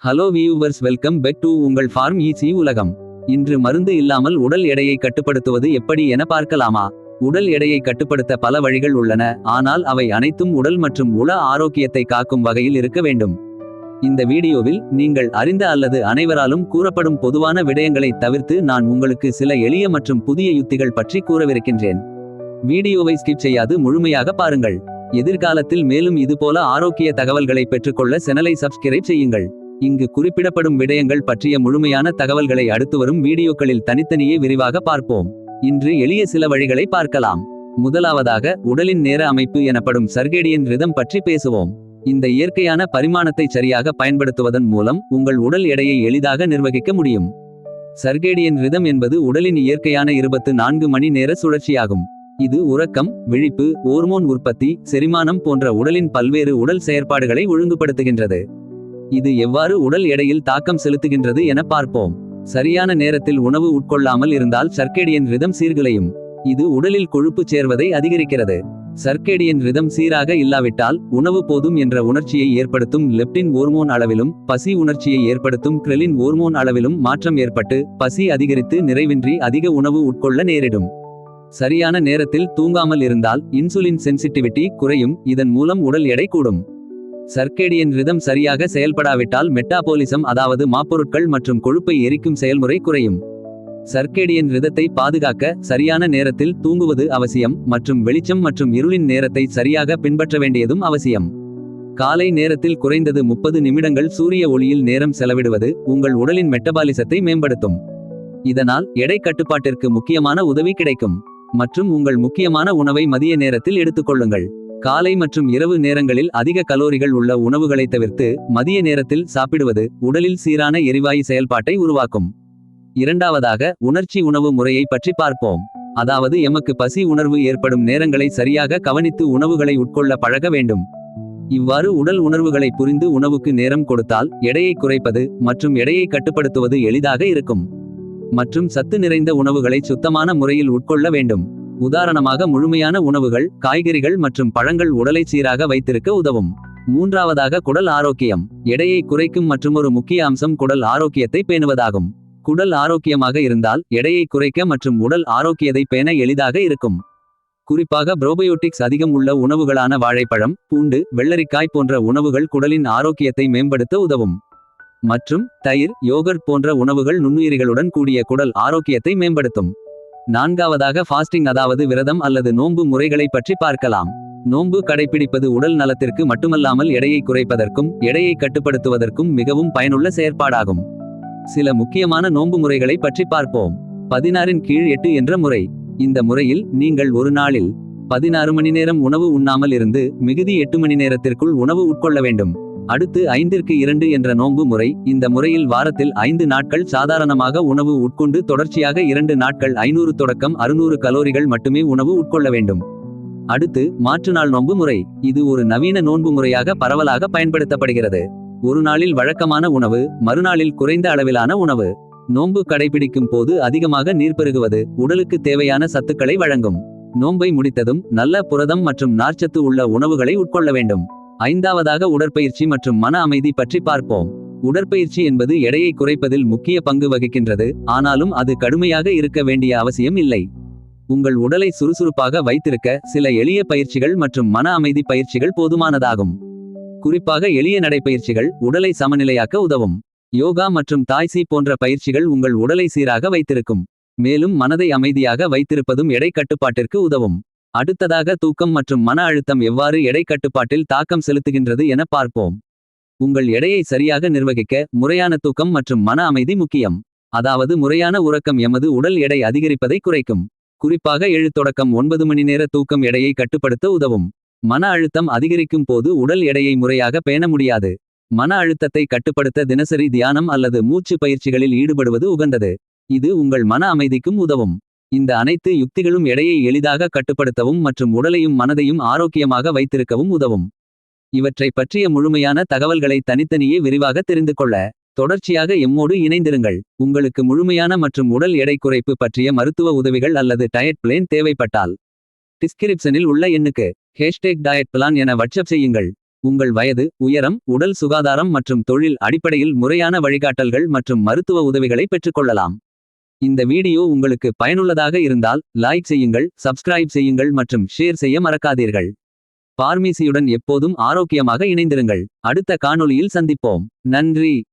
Hello viewers, welcome back to உங்கள் pharm easy உலகம். இன்று மருந்து இல்லாமல் உடல் எடையை கட்டுப்படுத்துவது எப்படி என பார்க்கலாமா? உடல் எடையை கட்டுப்படுத்த பல வழிகள் உள்ளன, ஆனால் அவை அனைத்தும் உடல் மற்றும் உள ஆரோக்கியத்தை காக்கும் வகையில் இருக்க வேண்டும். இந்த வீடியோவில் நீங்கள் அறிந்த அல்லது அனைவராலும் கூறப்படும் பொதுவான விடயங்களை தவிர்த்து நான் உங்களுக்கு சில எளிய மற்றும் புதிய யுத்திகள் பற்றி கூறவிருக்கின்றேன். வீடியோவை ஸ்கிப் செய்யாது முழுமையாக பாருங்கள். எதிர்காலத்தில் மேலும் இதுபோல ஆரோக்கிய தகவல்களை பெற்றுக்கொள்ள சேனலை சப்ஸ்கிரைப் செய்யுங்கள். இங்கு குறிப்பிடப்படும் விடயங்கள் பற்றிய முழுமையான தகவல்களை அடுத்து வரும் வீடியோக்களில் தனித்தனியே விரிவாக பார்ப்போம். இன்று எளிய சில வழிகளை பார்க்கலாம். முதலாவதாக, உடலின் நேர அமைப்பு எனப்படும் சர்கேடியன் ரிதம் பற்றி பேசுவோம். இந்த இயற்கையான பரிமாணத்தை சரியாக பயன்படுத்துவதன் மூலம் உங்கள் உடல் எடையை எளிதாக நிர்வகிக்க முடியும். சர்கேடியன் ரிதம் என்பது உடலின் இயற்கையான 24 மணி நேர சுழற்சியாகும். இது உறக்கம், விழிப்பு, ஹோர்மோன் உற்பத்தி, செரிமானம் போன்ற உடலின் பல்வேறு உடல் செயற்பாடுகளை ஒழுங்குபடுத்துகின்றது. இது எவ்வாறு உடல் எடையில் தாக்கம் செலுத்துகின்றது என பார்ப்போம். சரியான நேரத்தில் உணவு உட்கொள்ளாமல் இருந்தால் சர்கேடியன் ரிதம் சீர்குலையும். இது உடலில் கொழுப்பு சேர்வதை அதிகரிக்கிறது. சர்கேடியன் ரிதம் சீராக இல்லாவிட்டால் உணவு போதும் என்ற உணர்ச்சியை ஏற்படுத்தும் லெப்டின் ஹோர்மோன் அளவிலும் பசி உணர்ச்சியை ஏற்படுத்தும் கிரெலின் ஹோர்மோன் அளவிலும் மாற்றம் ஏற்பட்டு பசி அதிகரித்து நிறைவின்றி அதிக உணவு உட்கொள்ள நேரிடும். சரியான நேரத்தில் தூங்காமல் இருந்தால் இன்சுலின் சென்சிட்டிவிட்டி குறையும். இதன் மூலம் உடல் எடை கூடும். சர்கேடியன் ரிதம் சரியாக செயல்படாவிட்டால் மெட்டாபோலிசம், அதாவது மாப்பொருட்கள் மற்றும் கொழுப்பை எரிக்கும் செயல்முறை குறையும். சர்கேடியன் ரிதத்தை பாதுகாக்க சரியான நேரத்தில் தூங்குவது அவசியம் மற்றும் வெளிச்சம் மற்றும் இருளின் நேரத்தை சரியாக பின்பற்ற வேண்டியதும் அவசியம். காலை நேரத்தில் குறைந்தது 30 நிமிடங்கள் சூரிய ஒளியில் நேரம் செலவிடுவது உங்கள் உடலின் மெட்டபாலிசத்தை மேம்படுத்தும். இதனால் எடை கட்டுப்பாட்டிற்கு முக்கியமான உதவி கிடைக்கும். மற்றும் உங்கள் முக்கியமான உணவை மதிய நேரத்தில் எடுத்துக்கொள்ளுங்கள். காலை மற்றும் இரவு நேரங்களில் அதிக கலோரிகள் உள்ள உணவுகளை தவிர்த்து மதிய நேரத்தில் சாப்பிடுவது உடலில் சீரான எரிவாயு செயல்பாட்டை உருவாக்கும். இரண்டாவதாக, உணர்ச்சி உணவு முறையை பற்றி பார்ப்போம். அதாவது எமக்கு பசி உணர்வு ஏற்படும் நேரங்களை சரியாக கவனித்து உணவுகளை உட்கொள்ள பழக வேண்டும். இவ்வாறு உடல் உணர்வுகளை புரிந்து உணவுக்கு நேரம் கொடுத்தால் எடையை குறைப்பது மற்றும் எடையை கட்டுப்படுத்துவது எளிதாக இருக்கும். மற்றும் சத்து நிறைந்த உணவுகளை சுத்தமான முறையில் உட்கொள்ள வேண்டும். உதாரணமாக முழுமையான உணவுகள், காய்கறிகள் மற்றும் பழங்கள் உடலை சீராக வைத்திருக்க உதவும். மூன்றாவதாக, குடல் ஆரோக்கியம். எடையை குறைக்கும் மற்றுமொரு முக்கிய அம்சம் குடல் ஆரோக்கியத்தை பேணுவதாகும். குடல் ஆரோக்கியமாக இருந்தால் எடையை குறைக்க மற்றும் உடல் ஆரோக்கியத்தை பேண எளிதாக இருக்கும். குறிப்பாக புரோபயோட்டிக்ஸ் அதிகம் உள்ள உணவுகளான வாழைப்பழம், பூண்டு, வெள்ளரிக்காய் போன்ற உணவுகள் குடலின் ஆரோக்கியத்தை மேம்படுத்த உதவும். மற்றும் தயிர், யோகர்ட் போன்ற உணவுகள் நுண்ணுயிரிகளுடன் கூடிய குடல் ஆரோக்கியத்தை மேம்படுத்தும். நான்காவதாக, ஃபாஸ்டிங், அதாவது விரதம் அல்லது நோன்பு முறைகளை பற்றி பார்க்கலாம். நோன்பு கடைபிடிப்பது உடல் நலத்திற்கு மட்டுமல்லாமல் எடையை குறைப்பதற்கும் எடையை கட்டுப்படுத்துவதற்கும் மிகவும் பயனுள்ள செயற்பாடாகும். சில முக்கியமான நோன்பு முறைகளை பற்றி பார்ப்போம். 16 கீழ் 8 என்ற முறை. இந்த முறையில் நீங்கள் ஒரு நாளில் 16 மணி நேரம் உணவு உண்ணாமல் இருந்து மிகுதி 8 மணி நேரத்திற்குள் உணவு உட்கொள்ள வேண்டும். அடுத்து 5-2 என்ற நோன்பு முறை. இந்த முறையில் வாரத்தில் 5 நாட்கள் சாதாரணமாக உணவு உட்கொண்டு தொடர்ச்சியாக 2 நாட்கள் 500 தொடக்கம் 600 கலோரிகள் மட்டுமே உணவு உட்கொள்ள வேண்டும். அடுத்து மாற்றுநாள் நோன்பு முறை. இது ஒரு நவீன நோன்பு முறையாக பரவலாக பயன்படுத்தப்படுகிறது. ஒரு நாளில் வழக்கமான உணவு, மறுநாளில் குறைந்த அளவிலான உணவு. நோன்பு கடைபிடிக்கும் போது அதிகமாக நீர் பருகுவது உடலுக்கு தேவையான சத்துக்களை வழங்கும். நோன்பை முடித்ததும் நல்ல புரதம் மற்றும் நார்ச்சத்து உள்ள உணவுகளை உட்கொள்ள வேண்டும். ஐந்தாவதாக, உடற்பயிற்சி மற்றும் மன அமைதி பற்றி பார்ப்போம். உடற்பயிற்சி என்பது எடையை குறைப்பதில் முக்கிய பங்கு வகிக்கின்றது, ஆனாலும் அது கடுமையாக இருக்க வேண்டிய அவசியம் இல்லை. உங்கள் உடலை சுறுசுறுப்பாக வைத்திருக்க சில எளிய பயிற்சிகள் மற்றும் மன அமைதி பயிற்சிகள் போதுமானதாகும். குறிப்பாக எளிய நடைப்பயிற்சிகள் உடலை சமநிலையாக்க உதவும். யோகா மற்றும் தாய்சி போன்ற பயிற்சிகள் உங்கள் உடலை சீராக வைத்திருக்கும். மேலும் மனதை அமைதியாக வைத்திருப்பதும் எடை கட்டுப்பாட்டிற்கு உதவும். அடுத்ததாக, தூக்கம் மற்றும் மன அழுத்தம் எவ்வாறு எடை கட்டுப்பாட்டில் தாக்கம் செலுத்துகின்றது என பார்ப்போம். உங்கள் எடையை சரியாக நிர்வகிக்க முறையான தூக்கம் மற்றும் மன அமைதி முக்கியம். அதாவது முறையான உறக்கம் எமது உடல் எடை அதிகரிப்பதை குறைக்கும். குறிப்பாக 7-9 மணி நேர தூக்கம் எடையை கட்டுப்படுத்த உதவும். மன அழுத்தம் அதிகரிக்கும் போது உடல் எடையை முறையாக பேண முடியாது. மன அழுத்தத்தை கட்டுப்படுத்த தினசரி தியானம் அல்லது மூச்சு பயிற்சிகளில் ஈடுபடுவது உகந்தது. இது உங்கள் மன அமைதிக்கும் உதவும். இந்த அனைத்து யுக்திகளும் எடையை எளிதாக கட்டுப்படுத்தவும் மற்றும் உடலையும் மனதையும் ஆரோக்கியமாக வைத்திருக்கவும் உதவும். இவற்றை பற்றிய முழுமையான தகவல்களை தனித்தனியே விரிவாக தெரிந்து கொள்ள தொடர்ச்சியாக எம்மோடு இணைந்திருங்கள். உங்களுக்கு முழுமையான மற்றும் உடல் எடை குறைப்பு பற்றிய மருத்துவ உதவிகள் அல்லது டயட் பிளேன் தேவைப்பட்டால் டிஸ்கிரிப்ஷனில் உள்ள எண்ணுக்கு #டயட் பிளான் என வாட்ஸ்அப் செய்யுங்கள். உங்கள் வயது, உயரம், உடல் சுகாதாரம் மற்றும் தொழில் அடிப்படையில் முறையான வழிகாட்டல்கள் மற்றும் மருத்துவ உதவிகளை பெற்றுக்கொள்ளலாம். இந்த வீடியோ உங்களுக்கு பயனுள்ளதாக இருந்தால் லைக் செய்யுங்கள், சப்ஸ்கிரைப் செய்யுங்கள் மற்றும் ஷேர் செய்ய மறக்காதீர்கள். பார்மசியுடன் எப்போதும் ஆரோக்கியமாக இணைந்திருங்கள். அடுத்த காணொளியில் சந்திப்போம். நன்றி.